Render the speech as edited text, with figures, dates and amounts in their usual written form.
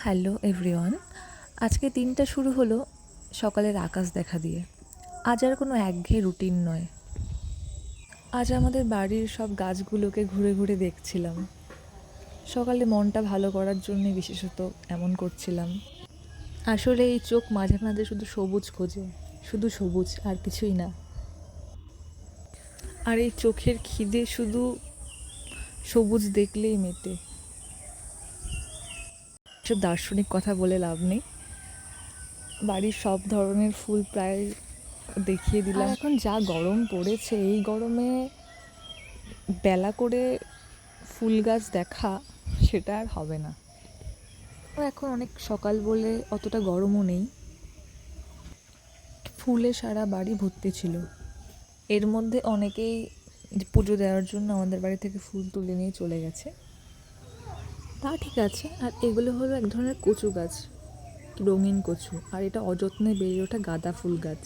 Hello everyone. আজকে দিনটা শুরু হলো সকালের আকাশ দেখা দিয়ে। আজ আর কোনো একঘেয়ে রুটিন নয়। আজ আমাদের বাড়ির সব গাছগুলোকে ঘুরে ঘুরে দেখছিলাম। সকালে মনটা ভালো করার জন্যে বিশেষত এমন করছিলাম। আসলে এই চোখ মাঝে মাঝে শুধু সবুজ খোঁজে, শুধু সবুজ, আর কিছুই না। আর এই চোখের খিদে শুধু সবুজ দেখলেই মেটে। এসব দার্শনিক কথা বলে লাভ নেই। বাড়ির সব ধরনের ফুল প্রায় দেখিয়ে দিলাম। এখন যা গরম পড়েছে, এই গরমে বেলা করে ফুল গাছ দেখা সেটা আর হবে না। এখন অনেক সকাল বলে অতটা গরমও নেই। ফুলে সারা বাড়ি ভর্তি ছিল। এর মধ্যে অনেকেই পুজো দেওয়ার জন্য আমাদের বাড়ি থেকে ফুল তুলে নিয়ে চলে গেছে, তা ঠিক আছে। আর এগুলো হলো এক ধরনের কচু গাছ, রঙিন কচু, আর এটা অযত্নে বেড়ে ওঠা গাঁদা ফুল গাছ।